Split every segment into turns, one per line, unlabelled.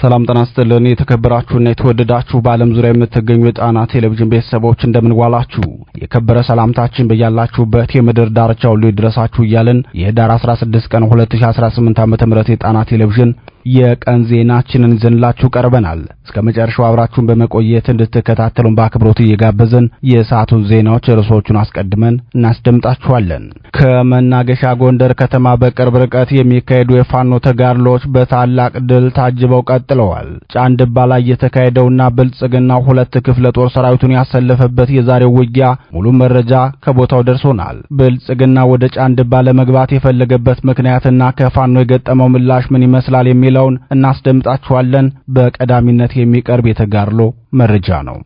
ሰላም ጤና ይስጥልን የተከበራችሁና የተወደዳችሁ በዓለም ዙሪያ የምትገኙ የጣና ቴሌቪዥን ቤተሰቦች እንደምን ዋላችሁ። የከበረ ሰላምታችን በያላችሁበት የምድር ዳርቻ ሁሉ ይድረሳችሁ እያልን የህዳር 16 ቀን 2018 ዓ.ም የጣና ቴሌቪዥን የቀን ዜናችንን ይዘንላችሁ ቀርበናል። እስከ መጨረሻው አብራችሁን በመቆየት እንድትከታተሉን በአክብሮት እየጋበዝን የሰዓቱ ዜናዎች ርዕሶቹን አስቀድመን እናስደምጣችኋለን። ከመናገሻ ጎንደር ከተማ በቅርብ ርቀት የሚካሄዱ የፋኖ ተጋድሎች በታላቅ ድል ታጅበው ቀጥለዋል። ጫንድባ ላይ የተካሄደውና ብልጽግናው ሁለት ክፍለ ጦር ሰራዊቱን ያሰለፈበት የዛሬው ውጊያ ሙሉ መረጃ ከቦታው ደርሶናል። ብልጽግና ወደ ጫንድባ ለመግባት የፈለገበት ምክንያትና ከፋኖ የገጠመው ምላሽ ምን ይመስላል የሚለውን እናስደምጣችኋለን። በቀዳሚነት የሚቀርብ የተጋድሎ መረጃ ነው።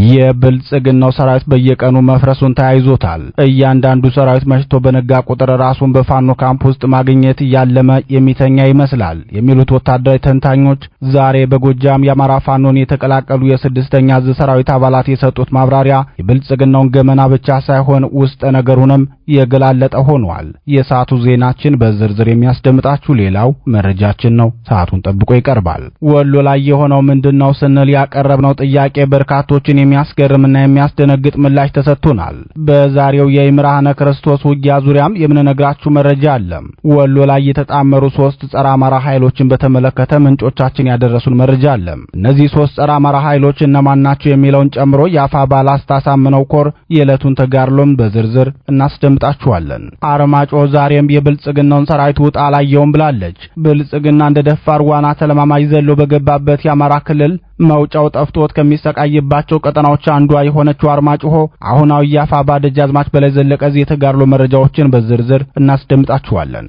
የብልጽግናው ሰራዊት በየቀኑ መፍረሱን ተያይዞታል። እያንዳንዱ ሰራዊት መሽቶ በነጋ ቁጥር ራሱን በፋኖ ካምፕ ውስጥ ማግኘት ያለመ የሚተኛ ይመስላል የሚሉት ወታደራዊ ተንታኞች ዛሬ በጎጃም የአማራ ፋኖን የተቀላቀሉ የስድስተኛ ዕዝ ሰራዊት አባላት የሰጡት ማብራሪያ የብልጽግናውን ገመና ብቻ ሳይሆን ውስጥ ነገሩንም የገላለጠ ሆኗል። የሰዓቱ ዜናችን በዝርዝር የሚያስደምጣችሁ ሌላው መረጃችን ነው። ሰዓቱን ጠብቆ ይቀርባል። ወሎ ላይ የሆነው ምንድነው ስንል ያቀረብነው ጥያቄ በርካቶችን የሚያስገርምና የሚያስደነግጥ ምላሽ ተሰጥቶናል። በዛሬው የኢምራነ ክርስቶስ ውጊያ ዙሪያም የምንነግራችሁ መረጃ አለ። ወሎ ላይ የተጣመሩ 3 ጸረ አማራ ኃይሎችን በተመለከተ ምንጮቻችን ያደረሱን መረጃ አለ። እነዚህ 3 ጸረ አማራ ኃይሎች እነማን ናቸው የሚለውን ጨምሮ የአፋባላ አስታሳምነው ኮር የዕለቱን ተጋድሎም በዝርዝር እናስደምጣችኋለን። አርማጭሆ ዛሬም የብልጽግናውን ሰራዊት ውጣ አላየውም ብላለች። ብልጽግና እንደ ደፋር ዋና ተለማማጅ ዘሎ በገባበት የአማራ ክልል መውጫው ጠፍቶት ከሚሰቃይባቸው ቀጠናዎች አንዷ የሆነችው አርማጭሆ አሁናው የአፋባ ደጃዝማች በላይ ዘለቀ የተጋድሎ መረጃዎችን በዝርዝር እናስደምጣችኋለን።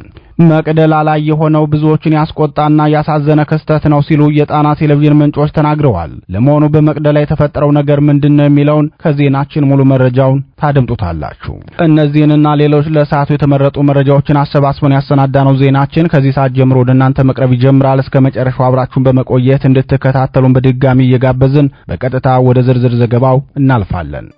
መቅደላ ላይ የሆነው ብዙዎችን ያስቆጣና ያሳዘነ ክስተት ነው ሲሉ የጣና ቴሌቪዥን ምንጮች ተናግረዋል። ለመሆኑ በመቅደላ የተፈጠረው ነገር ምንድነው የሚለውን ከዜናችን ሙሉ መረጃውን ታደምጡታላችሁ። እነዚህንና ሌሎች ለሰዓቱ የተመረጡ መረጃዎችን አሰባስበን ያሰናዳነው ዜናችን ከዚህ ሰዓት ጀምሮ ወደ እናንተ መቅረብ ይጀምራል። እስከ መጨረሻው አብራችሁን በመቆየት እንድትከታተሉን በድጋሚ እየጋበዝን በቀጥታ ወደ ዝርዝር ዘገባው እናልፋለን።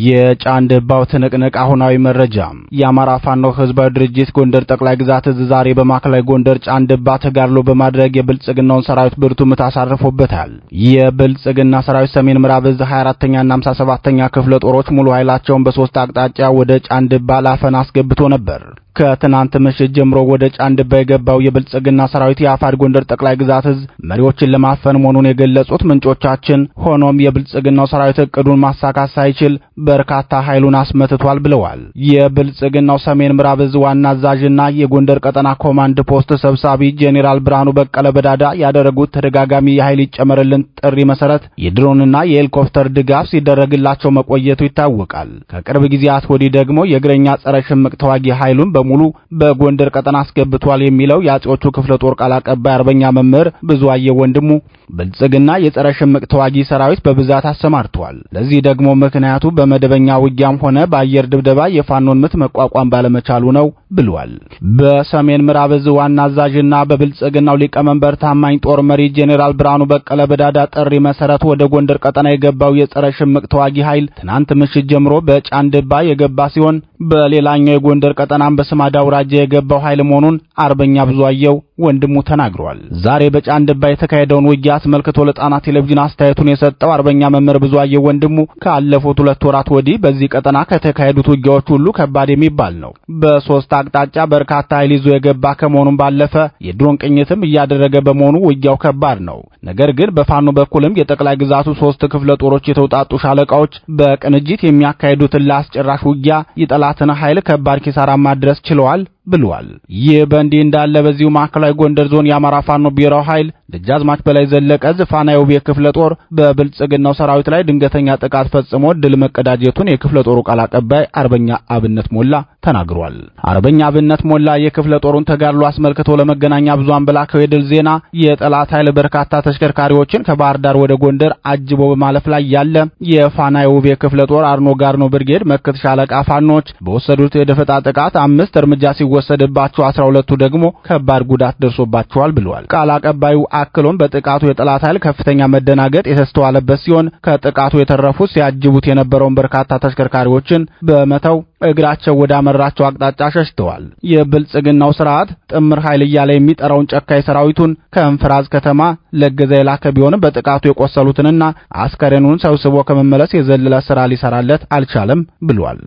የጫንድባው ትንቅንቅ አሁናዊ መረጃ። የአማራ ፋኖ ህዝባዊ ድርጅት ጎንደር ጠቅላይ ግዛት ዕዝ ዛሬ በማዕከላዊ ጎንደር ጫንድባ ተጋድሎ በማድረግ የብልጽግናውን ሰራዊት ብርቱ ምት አሳርፎበታል። የብልጽግና ሰራዊት ሰሜን ምዕራብ ዕዝ 24ኛና 57ኛ ክፍለ ጦሮች ሙሉ ኃይላቸውን በ3 አቅጣጫ ወደ ጫንድባ ላፈና አስገብቶ ነበር። ከትናንት ምሽት ጀምሮ ወደ ጫንድባ የገባው የብልጽግና ሰራዊት የአፋድ ጎንደር ጠቅላይ ግዛት ዕዝ መሪዎችን ለማፈን መሆኑን የገለጹት ምንጮቻችን፣ ሆኖም የብልጽግናው ሰራዊት እቅዱን ማሳካት ሳይችል በርካታ ኃይሉን አስመትቷል ብለዋል። የብልጽግናው ሰሜን ምዕራብ ዕዝ ዋና አዛዥና የጎንደር ቀጠና ኮማንድ ፖስት ሰብሳቢ ጄኔራል ብርሃኑ በቀለ በዳዳ ያደረጉት ተደጋጋሚ የኃይል ይጨመርልን ጥሪ መሰረት የድሮንና የሄሊኮፕተር ድጋፍ ሲደረግላቸው መቆየቱ ይታወቃል። ከቅርብ ጊዜያት ወዲህ ደግሞ የእግረኛ ጸረ ሽምቅ ተዋጊ ኃይሉን በሙሉ በጎንደር ቀጠና አስገብቷል የሚለው የአጼዎቹ ክፍለ ጦር ቃል አቀባይ አርበኛ መምህር ብዙአየሁ ወንድሙ ብልጽግና የጸረ ሽምቅ ተዋጊ ሰራዊት በብዛት አሰማርቷል። ለዚህ ደግሞ ምክንያቱ በመደበኛ ውጊያም ሆነ በአየር ድብደባ የፋኖን ምት መቋቋም ባለመቻሉ ነው ብሏል። በሰሜን ምዕራብ ዕዝ ዋና አዛዥና በብልጽግናው ሊቀመንበር ታማኝ ጦር መሪ ጄኔራል ብርሃኑ በቀለ በዳዳ ጥሪ መሰረት ወደ ጎንደር ቀጠና የገባው የጸረ ሽምቅ ተዋጊ ኃይል ትናንት ምሽት ጀምሮ በጫንድባ የገባ ሲሆን በሌላኛው የጎንደር ቀጠናም በስማዳ አውራጃ የገባው ኃይል መሆኑን አርበኛ ብዙአየሁ ወንድሙ ተናግሯል። ዛሬ በጫንድባ የተካሄደውን ውጊያ አስመልክቶ ለጣና ቴሌቪዥን አስተያየቱን የሰጠው አርበኛ መምህር ብዙአየሁ ወንድሙ ካለፉት 2 ወራት ወዲህ በዚህ ቀጠና ከተካሄዱት ውጊያዎች ሁሉ ከባድ የሚባል ነው። በ3 አቅጣጫ በርካታ ኃይል ይዞ የገባ ከመሆኑም ባለፈ የድሮን ቅኝትም እያደረገ በመሆኑ ውጊያው ከባድ ነው። ነገር ግን በፋኖ በኩልም የጠቅላይ ግዛቱ 3 ክፍለ ጦሮች የተውጣጡ ሻለቃዎች በቅንጅት የሚያካሂዱትን ለአስጨራሽ ውጊያ የጠላትን ኃይል ከባድ ኪሳራ ማድረስ ችለዋል ብሏል። ይህ በእንዲህ እንዳለ በዚሁ ማዕከላዊ ጎንደር ዞን የአማራ ፋኖ ብሔራዊ ኃይል ደጃዝማች በላይ ዘለቀ ፋና የውቤ ክፍለ ጦር በብልጽግናው ሰራዊት ላይ ድንገተኛ ጥቃት ፈጽሞ ድል መቀዳጀቱን የክፍለ ጦሩ ቃል አቀባይ አርበኛ አብነት ሞላ ተናግሯል። አርበኛ አብነት ሞላ የክፍለ ጦሩን ተጋድሎ አስመልክቶ ለመገናኛ ብዙሃን በላከው የድል ዜና የጠላት ኃይል በርካታ ተሽከርካሪዎችን ከባህር ዳር ወደ ጎንደር አጅቦ በማለፍ ላይ ያለ የፋና የውቤ ክፍለ ጦር አርኖ ጋርኖ ብርጌድ መክት ሻለቃ ፋኖች በወሰዱት የደፈጣ ጥቃት 5 እርምጃ ሲወሰድባቸው 12ቱ ደግሞ ከባድ ጉዳት ደርሶባቸዋል ብለዋል። ቃል አቀባዩ አክሎም በጥቃቱ የጠላት ኃይል ከፍተኛ መደናገጥ የተስተዋለበት ሲሆን ከጥቃቱ የተረፉት ሲያጅቡት የነበረውን በርካታ ተሽከርካሪዎችን በመተው እግራቸው ወደ አመራቸው አቅጣጫ ሸሽተዋል። የብልጽግናው ስርዓት ጥምር ኃይል እያለ የሚጠራውን ጨካኝ ሰራዊቱን ከእንፍራዝ ከተማ ለገዛ የላከ ቢሆንም በጥቃቱ የቆሰሉትንና አስከሬኑን ሰብስቦ ከመመለስ የዘለለ ስራ ሊሰራለት አልቻለም ብሏል።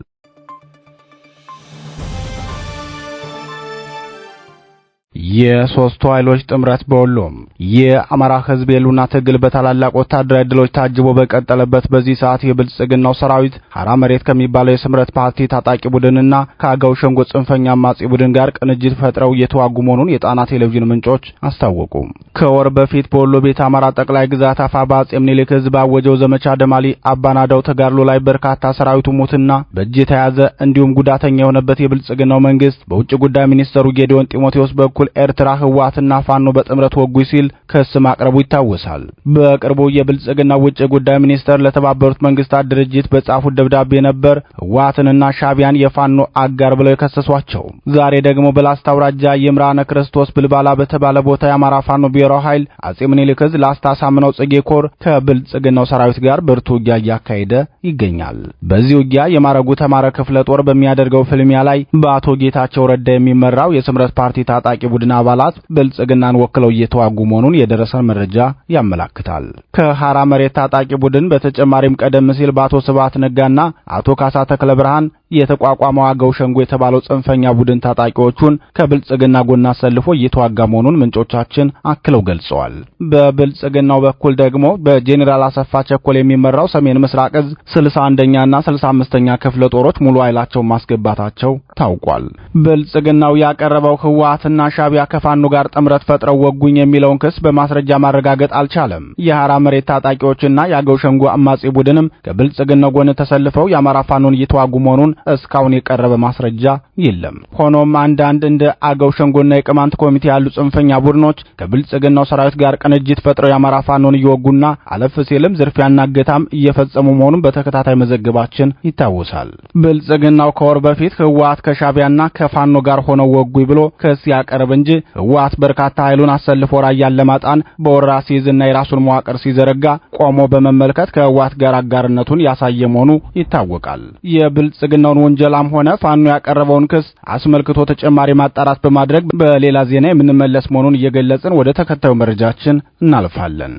የሶስቱ ኃይሎች ጥምረት በወሎም የአማራ ህዝብ የሉና ትግል በታላላቅ ወታደራዊ ድሎች ታጅቦ በቀጠለበት በዚህ ሰዓት የብልጽግናው ሰራዊት ሐራ መሬት ከሚባለው የስምረት ፓርቲ ታጣቂ ቡድንና ከአገው ሸንጎ ጽንፈኛ አማጺ ቡድን ጋር ቅንጅት ፈጥረው እየተዋጉ መሆኑን የጣና ቴሌቪዥን ምንጮች አስታወቁ። ከወር በፊት በወሎ ቤት አማራ ጠቅላይ ግዛት አፋባ አፄ ምኒልክ ህዝብ አወጀው ዘመቻ ደማሊ አባናዳው ተጋድሎ ላይ በርካታ ሰራዊቱ ሞትና በእጅ የተያዘ እንዲሁም ጉዳተኛ የሆነበት የብልጽግናው መንግስት በውጭ ጉዳይ ሚኒስተሩ ጌዲዮን ጢሞቴዎስ በኩል ኤርትራ ህወሓትና ፋኖ በጥምረት ወጉ ሲል ክስ ማቅረቡ ይታወሳል። በቅርቡ የብልጽግናው ውጭ ጉዳይ ሚኒስተር ለተባበሩት መንግስታት ድርጅት በጻፉት ደብዳቤ ነበር ህወሓትንና ሻቢያን የፋኖ አጋር ብለው የከሰሷቸው። ዛሬ ደግሞ በላስታ አውራጃ የምራነ ክርስቶስ ብልባላ በተባለ ቦታ የአማራ ፋኖ ብሔራዊ ኃይል አፄ ምኒልክ ዕዝ ላስታ ሳምነው ጽጌ ኮር ከብልጽግናው ሰራዊት ጋር ብርቱ ውጊያ እያካሄደ ይገኛል። በዚህ ውጊያ የማረጉ ተማረ ክፍለ ጦር በሚያደርገው ፍልሚያ ላይ በአቶ ጌታቸው ረዳ የሚመራው የስምረት ፓርቲ ታጣቂ ቡድን አባላት ብልጽግናን ወክለው እየተዋጉ መሆኑን የደረሰን መረጃ ያመለክታል። ከሐራ መሬት ታጣቂ ቡድን በተጨማሪም ቀደም ሲል በአቶ ስብሐት ነጋና አቶ ካሳ ተክለ ብርሃን የተቋቋመው አገው ሸንጎ የተባለው ጽንፈኛ ቡድን ታጣቂዎቹን ከብልጽግና ጎን አሰልፎ እየተዋጋ መሆኑን ምንጮቻችን አክለው ገልጸዋል። በብልጽግናው በኩል ደግሞ በጄኔራል አሰፋ ቸኮል የሚመራው ሰሜን ምስራቅ ዕዝ 61ኛና 65ኛ ክፍለ ጦሮች ሙሉ ኃይላቸውን ማስገባታቸው ታውቋል። ብልጽግናው ያቀረበው ህወሓትና ሻቢያ ከፋኖ ጋር ጥምረት ፈጥረው ወጉኝ የሚለውን ክስ በማስረጃ ማረጋገጥ አልቻለም። የሐራ መሬት ታጣቂዎችና የአገው ሸንጎ አማጺ ቡድንም ከብልጽግናው ጎን ተሰልፈው የአማራ ፋኖን እየተዋጉ መሆኑን እስካሁን የቀረበ ማስረጃ የለም። ሆኖም አንዳንድ እንደ አገው ሸንጎና የቅማንት ኮሚቴ ያሉ ጽንፈኛ ቡድኖች ከብልጽግናው ሰራዊት ጋር ቅንጅት ፈጥረው የአማራ ፋኖን እየወጉና አለፍ ሲልም ዝርፊያና እገታም እየፈጸሙ መሆኑን በተከታታይ መዘገባችን ይታወሳል። ብልጽግናው ከወር በፊት ህወሓት ከሻቢያና ከፋኖ ጋር ሆነው ወጉኝ ብሎ ክስ ያቀርብ እንጂ ህወሓት በርካታ ኃይሉን አሰልፎ ራያን ለማጣን በወራ ሲይዝና የራሱን መዋቅር ሲዘረጋ ቆሞ በመመልከት ከህወሓት ጋር አጋርነቱን ያሳየ መሆኑ ይታወቃል። የብልጽግናውን ወንጀላም ሆነ ፋኖ ያቀረበውን ክስ አስመልክቶ ተጨማሪ ማጣራት በማድረግ በሌላ ዜና የምንመለስ መሆኑን እየገለጽን ወደ ተከታዩ መረጃችን እናልፋለን።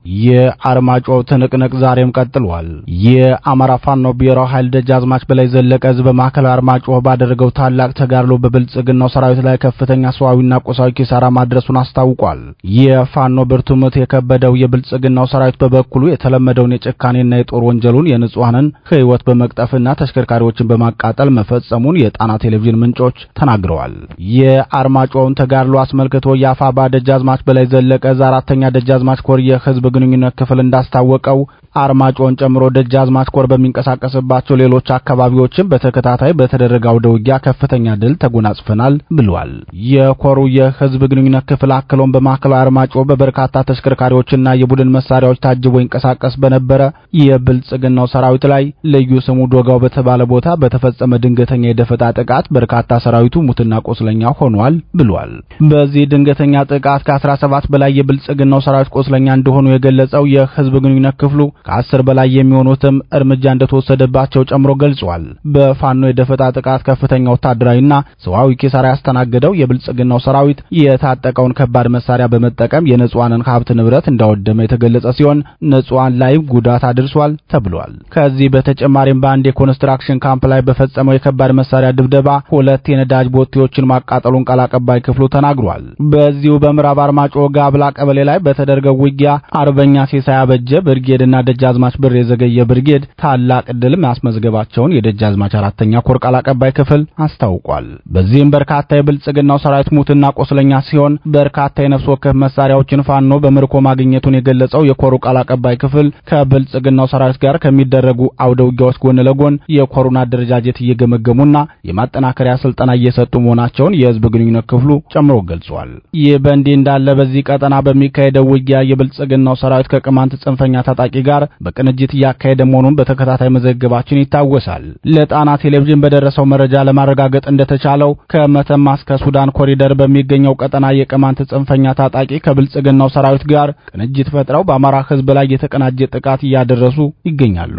የአርማጭሆ ትንቅንቅ ዛሬም ቀጥሏል። የአማራ ፋኖ ብሔራዊ ኃይል ደጃዝማች በላይ ዘለቀ ሕዝብ በማዕከላዊ አርማጭሆ ባደረገው ታላቅ ተጋድሎ በብልጽግናው ሰራዊት ላይ ከፍተኛ ሰዋዊና ቁሳዊ ኪሳራ ማድረሱን አስታውቋል። የፋኖ ብርቱ ምት የከበደው የብልጽግናው ሰራዊት በበኩሉ የተለመደውን የጭካኔና የጦር ወንጀሉን የንጹሃንን ሕይወት በመቅጠፍና ተሽከርካሪዎችን በማቃጠል መፈጸሙን የጣና ቴሌቪዥን ምንጮች ተናግረዋል። የአርማጭሆውን ተጋድሎ አስመልክቶ የአፋባ ደጃዝማች በላይ ዘለቀ ሕዝብ 4ኛ ደጃዝማች ኮር የህዝብ ግንኙነት ክፍል እንዳስታወቀው አርማጭሆን ጨምሮ ደጃዝማች ኮር በሚንቀሳቀስባቸው ሌሎች አካባቢዎችም በተከታታይ በተደረገ አውደ ውጊያ ከፍተኛ ድል ተጎናጽፈናል ብሏል። የኮሩ የህዝብ ግንኙነት ክፍል አክሎም በማዕከላዊ አርማጭሆ በበርካታ ተሽከርካሪዎችና የቡድን መሳሪያዎች ታጅቦ ይንቀሳቀስ በነበረ የብልጽግናው ሰራዊት ላይ ልዩ ስሙ ዶጋው በተባለ ቦታ በተፈጸመ ድንገተኛ የደፈጣ ጥቃት በርካታ ሰራዊቱ ሙትና ቆስለኛ ሆኗል ብሏል። በዚህ ድንገተኛ ጥቃት ከ17 በላይ የብልጽግናው ሰራዊት ቆስለኛ እንደሆኑ የገለጸው የህዝብ ግንኙነት ክፍሉ ከ10 በላይ የሚሆኑትም እርምጃ እንደተወሰደባቸው ጨምሮ ገልጿል። በፋኖ የደፈጣ ጥቃት ከፍተኛ ወታደራዊና ሰዋዊ ኪሳራ ያስተናገደው የብልጽግናው ሰራዊት የታጠቀውን ከባድ መሳሪያ በመጠቀም የንጹሃንን ሀብት ንብረት እንዳወደመ የተገለጸ ሲሆን ንጹሃን ላይ ጉዳት አድርሷል ተብሏል። ከዚህ በተጨማሪም በአንድ የኮንስትራክሽን ካምፕ ላይ በፈጸመው የከባድ መሳሪያ ድብደባ 2 የነዳጅ ቦቴዎችን ማቃጠሉን ቃል አቀባይ ክፍሉ ተናግሯል። በዚሁ በምዕራብ አርማጭሆ ጋብላ ቀበሌ ላይ በተደረገው ውጊያ አርበኛ ሲሳይ አበጀ ብርጌድና ደጃዝማች ብር የዘገየ ብርጌድ ታላቅ ድል ማስመዝገባቸውን የደጃዝማች 4ኛ ኮር ቃል አቀባይ ክፍል አስታውቋል። በዚህም በርካታ የብልጽግናው ሰራዊት ሙትና ቆስለኛ ሲሆን በርካታ የነፍስ ወከፍ መሳሪያዎችን ፋኖ በምርኮ ማግኘቱን የገለጸው የኮሩ ቃል አቀባይ ክፍል ከብልጽግናው ሰራዊት ጋር ከሚደረጉ አውደ ውጊያዎች ጎን ለጎን የኮሩን አደረጃጀት እየገመገሙና የማጠናከሪያ ስልጠና እየሰጡ መሆናቸውን የህዝብ ግንኙነት ክፍሉ ጨምሮ ገልጿል። ይህ በእንዲህ እንዳለ በዚህ ቀጠና በሚካሄደው ውጊያ የብልጽግናው ሰራዊት ከቅማንት ጽንፈኛ ታጣቂ ጋር ጋር በቅንጅት እያካሄደ መሆኑን በተከታታይ መዘገባችን ይታወሳል። ለጣና ቴሌቪዥን በደረሰው መረጃ ለማረጋገጥ እንደተቻለው ከመተማ እስከ ሱዳን ኮሪደር በሚገኘው ቀጠና የቅማንት ጽንፈኛ ታጣቂ ከብልጽግናው ሰራዊት ጋር ቅንጅት ፈጥረው በአማራ ሕዝብ ላይ የተቀናጀ ጥቃት እያደረሱ ይገኛሉ።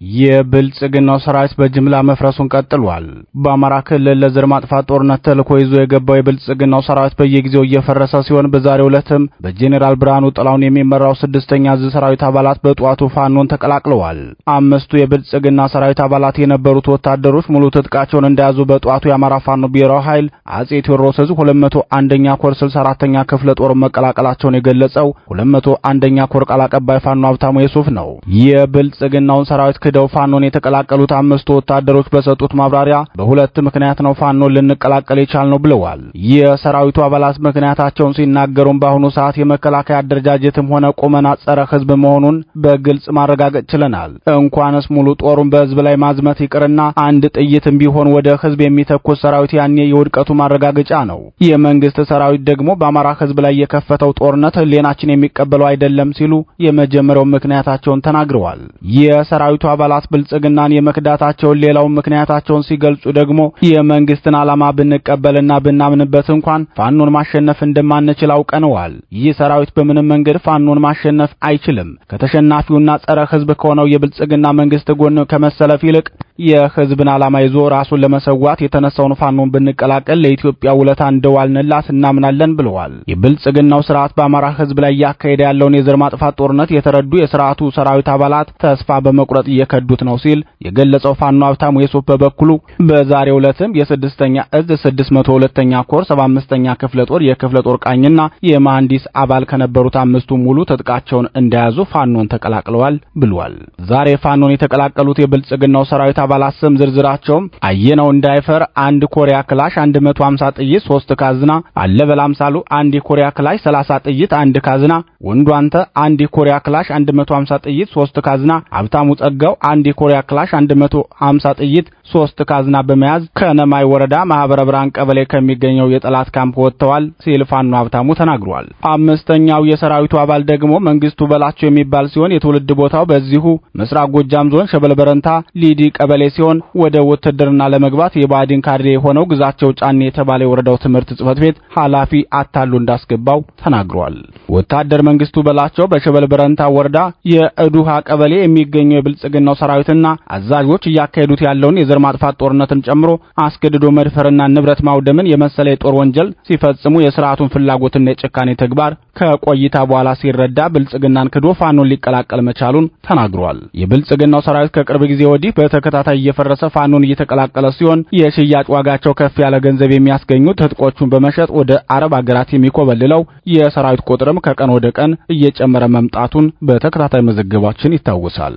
የብልጽግናው ሰራዊት በጅምላ መፍረሱን ቀጥሏል። በአማራ ክልል ለዘር ማጥፋት ጦርነት ተልዕኮ ይዞ የገባው የብልጽግናው ሰራዊት በየጊዜው እየፈረሰ ሲሆን በዛሬው ዕለትም በጄኔራል ብርሃኑ ጥላውን የሚመራው 6ኛ ዕዝ ሰራዊት አባላት በጧቱ ፋኖን ተቀላቅለዋል። 5ቱ የብልጽግና ሰራዊት አባላት የነበሩት ወታደሮች ሙሉ ትጥቃቸውን እንደያዙ በጧቱ የአማራ ፋኖ ብሔራዊ ኃይል አጼ ቴዎድሮስ ዕዝ 201ኛ ኮር 64ኛ ክፍለ ጦር መቀላቀላቸውን የገለጸው 201ኛ ኮር ቃል አቀባይ ፋኖ ሀብታሙ የሱፍ ነው። የብልጽግናውን ሰራዊት ደው ፋኖን የተቀላቀሉት 5ቱ ወታደሮች በሰጡት ማብራሪያ በሁለት ምክንያት ነው ፋኖን ልንቀላቀል የቻልነው ብለዋል። የሰራዊቱ አባላት ምክንያታቸውን ሲናገሩም በአሁኑ ሰዓት የመከላከያ አደረጃጀትም ሆነ ቁመና ጸረ ሕዝብ መሆኑን በግልጽ ማረጋገጥ ችለናል። እንኳንስ ሙሉ ጦሩን በሕዝብ ላይ ማዝመት ይቅርና አንድ ጥይትም ቢሆን ወደ ሕዝብ የሚተኩስ ሰራዊት ያኔ የውድቀቱ ማረጋገጫ ነው። የመንግስት ሰራዊት ደግሞ በአማራ ሕዝብ ላይ የከፈተው ጦርነት ህሊናችን የሚቀበለው አይደለም ሲሉ የመጀመሪያው ምክንያታቸውን ተናግረዋል። የሰራዊቱ አባላት ብልጽግናን የመክዳታቸውን ሌላው ምክንያታቸውን ሲገልጹ ደግሞ የመንግስትን ዓላማ ብንቀበልና ብናምንበት እንኳን ፋኖን ማሸነፍ እንደማንችል አውቀነዋል። ይህ ሰራዊት በምንም መንገድ ፋኖን ማሸነፍ አይችልም። ከተሸናፊውና ጸረ ሕዝብ ከሆነው የብልጽግና መንግስት ጎን ከመሰለፍ ይልቅ የሕዝብን ዓላማ ይዞ ራሱን ለመሰዋት የተነሳውን ፋኖን ብንቀላቀል ለኢትዮጵያ ውለታ እንደዋልንላት እናምናለን ብለዋል። የብልጽግናው ስርዓት በአማራ ሕዝብ ላይ ያካሄደ ያለውን የዘር ማጥፋት ጦርነት የተረዱ የስርዓቱ ሰራዊት አባላት ተስፋ በመቁረጥ እየከዱት ነው ሲል የገለጸው ፋኖ ሀብታሙ የሱፍ በበኩሉ በዛሬው ዕለትም የ6ኛ ዕዝ 602ኛ ኮር 75ኛ ክፍለ ጦር የክፍለ ጦር ቃኝና የመሐንዲስ አባል ከነበሩት 5ቱ ሙሉ ትጥቃቸውን እንደያዙ ፋኖን ተቀላቅለዋል ብሏል። ዛሬ ፋኖን የተቀላቀሉት የብልጽግናው ሰራዊት አባላት ስም ዝርዝራቸውም አየነው እንዳይፈር 1 ኮሪያ ክላሽ 150 ጥይት 3 ካዝና፣ አለበል አምሳሉ 1 ኮሪያ ክላሽ 30 ጥይት 1 ካዝና፣ ወንዱ አንተ 1 ኮሪያ ክላሽ 150 ጥይት 3 ካዝና፣ ሀብታሙ ጸጋው 1 ኮሪያ ክላሽ 150 ጥይት 3 ካዝና በመያዝ ከነማይ ወረዳ ማህበረ ብርሃን ቀበሌ ከሚገኘው የጠላት ካምፕ ወጥተዋል ሲል ፋኖ ሀብታሙ ተናግሯል። 5ኛው የሰራዊቱ አባል ደግሞ መንግስቱ በላቸው የሚባል ሲሆን የትውልድ ቦታው በዚሁ ምስራቅ ጎጃም ዞን ሸበል በረንታ ሊዲ ቀበሌ ሲሆን ወደ ውትድርና ለመግባት የባዲን ካድሬ የሆነው ግዛቸው ጫኔ የተባለ የወረዳው ትምህርት ጽሕፈት ቤት ኃላፊ አታሉ እንዳስገባው ተናግሯል። ወታደር መንግስቱ በላቸው በሸበል በረንታ ወረዳ የእዱሃ ቀበሌ የሚገኘው የብልጽግናው ሰራዊትና አዛዦች እያካሄዱት ያለውን የዘር ማጥፋት ጦርነትን ጨምሮ አስገድዶ መድፈርና ንብረት ማውደምን የመሰለ የጦር ወንጀል ሲፈጽሙ የሥርዓቱን ፍላጎትና የጭካኔ ተግባር ከቆይታ በኋላ ሲረዳ ብልጽግናን ክዶ ፋኖን ሊቀላቀል መቻሉን ተናግሯል። የብልጽግናው ሰራዊት ከቅርብ ጊዜ ወዲህ በተከታታይ እየፈረሰ ፋኖን እየተቀላቀለ ሲሆን የሽያጭ ዋጋቸው ከፍ ያለ ገንዘብ የሚያስገኙ ትጥቆቹን በመሸጥ ወደ አረብ አገራት የሚኮበልለው የሰራዊት ቁጥርም ከቀን ወደ ቀን እየጨመረ መምጣቱን በተከታታይ መዘገባችን ይታወሳል።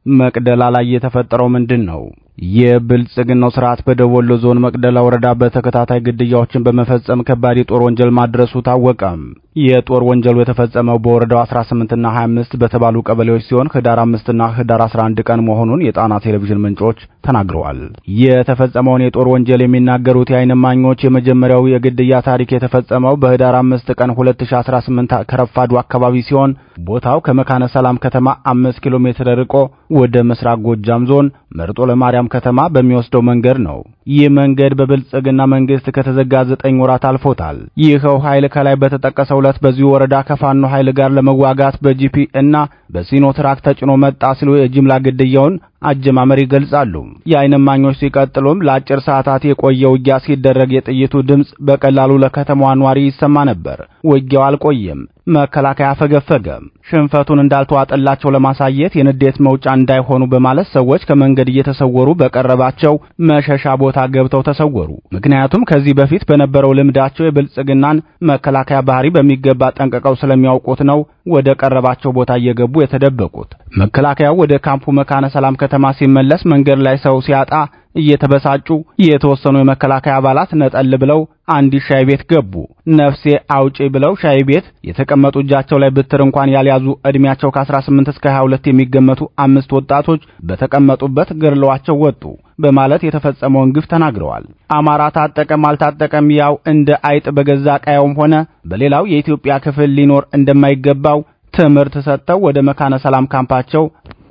መቅደላ ላይ የተፈጠረው ምንድን ነው? የብልጽግናው ስርዓት በደቡብ ወሎ ዞን መቅደላ ወረዳ በተከታታይ ግድያዎችን በመፈጸም ከባድ የጦር ወንጀል ማድረሱ ታወቀ። የጦር ወንጀሉ የተፈጸመው በወረዳው 18 እና 25 በተባሉ ቀበሌዎች ሲሆን ህዳር 5 እና ህዳር 11 ቀን መሆኑን የጣና ቴሌቪዥን ምንጮች ተናግረዋል። የተፈጸመውን የጦር ወንጀል የሚናገሩት የዓይን እማኞች የመጀመሪያው የግድያ ታሪክ የተፈጸመው በህዳር 5 ቀን 2018 ከረፋዱ አካባቢ ሲሆን ቦታው ከመካነ ሰላም ከተማ 5 ኪሎ ሜትር ርቆ ወደ ምስራቅ ጎጃም ዞን መርጦ ለማርያም ከተማ በሚወስደው መንገድ ነው። ይህ መንገድ በብልጽግና መንግስት ከተዘጋ 9 ወራት አልፎታል። ይህው ኃይል ከላይ በተጠቀሰው ዕለት በዚሁ ወረዳ ከፋኖ ኃይል ጋር ለመዋጋት በጂፒ እና በሲኖትራክ ተጭኖ መጣ ሲሉ የጅምላ ግድያውን አጀማመር ይገልጻሉ። የዓይን እማኞች ሲቀጥሉም ለአጭር ሰዓታት የቆየ ውጊያ ሲደረግ የጥይቱ ድምጽ በቀላሉ ለከተማዋ ኗሪ ይሰማ ነበር። ውጊያው አልቆየም። መከላከያ ፈገፈገ። ሽንፈቱን እንዳልተዋጠላቸው ለማሳየት የንዴት መውጫ እንዳይሆኑ በማለት ሰዎች ከመንገድ እየተሰወሩ በቀረባቸው መሸሻ ቦታ ገብተው ተሰወሩ። ምክንያቱም ከዚህ በፊት በነበረው ልምዳቸው የብልጽግናን መከላከያ ባህሪ በሚገባ ጠንቅቀው ስለሚያውቁት ነው ወደ ቀረባቸው ቦታ እየገቡ የተደበቁት። መከላከያው ወደ ካምፑ መካነ ሰላም ከተማ ሲመለስ መንገድ ላይ ሰው ሲያጣ እየተበሳጩ የተወሰኑ የመከላከያ አባላት ነጠል ብለው አንድ ሻይ ቤት ገቡ። ነፍሴ አውጪ ብለው ሻይ ቤት የተቀመጡ እጃቸው ላይ ብትር እንኳን ያልያዙ እድሜያቸው ከ18 እስከ 22 የሚገመቱ 5 ወጣቶች በተቀመጡበት ገድለዋቸው ወጡ በማለት የተፈጸመውን ግፍ ተናግረዋል። አማራ ታጠቀም አልታጠቀም ያው እንደ አይጥ በገዛ ቀያውም ሆነ በሌላው የኢትዮጵያ ክፍል ሊኖር እንደማይገባው ትምህርት ሰጥተው ወደ መካነ ሰላም ካምፓቸው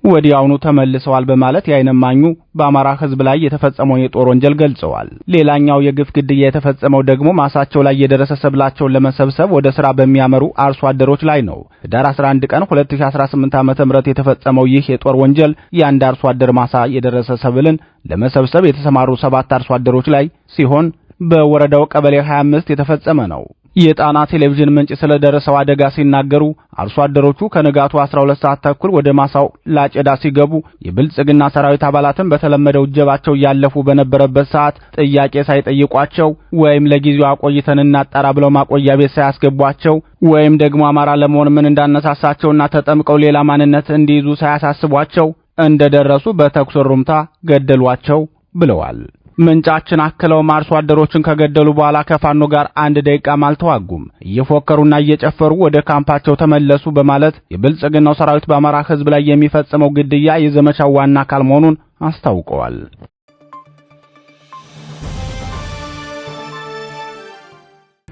ወዲያውኑ ተመልሰዋል በማለት ያይነማኙ በአማራ ሕዝብ ላይ የተፈጸመውን የጦር ወንጀል ገልጸዋል። ሌላኛው የግፍ ግድያ የተፈጸመው ደግሞ ማሳቸው ላይ የደረሰ ሰብላቸውን ለመሰብሰብ ወደ ሥራ በሚያመሩ አርሶ አደሮች ላይ ነው። ህዳር 11 ቀን 2018 ዓ.ም የተፈጸመው ይህ የጦር ወንጀል የአንድ አርሶ አደር ማሳ የደረሰ ሰብልን ለመሰብሰብ የተሰማሩ 7 አርሶ አደሮች ላይ ሲሆን በወረዳው ቀበሌ 25 የተፈጸመ ነው። የጣና ቴሌቪዥን ምንጭ ስለደረሰው አደጋ ሲናገሩ አርሶ አደሮቹ ከንጋቱ 12 ሰዓት ተኩል ወደ ማሳው ላጨዳ ሲገቡ የብልጽግና ሰራዊት አባላትን በተለመደው እጀባቸው ያለፉ በነበረበት ሰዓት ጥያቄ ሳይጠይቋቸው ወይም ለጊዜው አቆይተን እናጣራ ብለው ማቆያ ቤት ሳያስገቧቸው ወይም ደግሞ አማራ ለመሆን ምን እንዳነሳሳቸውና ተጠምቀው ሌላ ማንነት እንዲይዙ ሳያሳስቧቸው እንደደረሱ በተኩስ ሩምታ ገደሏቸው ብለዋል። ምንጫችን አክለውም አርሶ አደሮችን ከገደሉ በኋላ ከፋኖ ጋር 1 ደቂቃም አልተዋጉም፣ እየፎከሩና እየጨፈሩ ወደ ካምፓቸው ተመለሱ በማለት የብልጽግናው ሰራዊት በአማራ ሕዝብ ላይ የሚፈጽመው ግድያ የዘመቻው ዋና አካል መሆኑን አስታውቀዋል።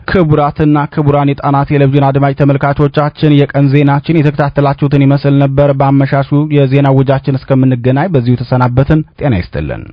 ክቡራትና ክቡራን የጣና ቴሌቪዥን አድማጭ ተመልካቾቻችን የቀን ዜናችን የተከታተላችሁትን ይመስል ነበር። በአመሻሹ የዜና ውጃችን እስከምንገናኝ በዚሁ ተሰናበትን። ጤና ይስጥልን።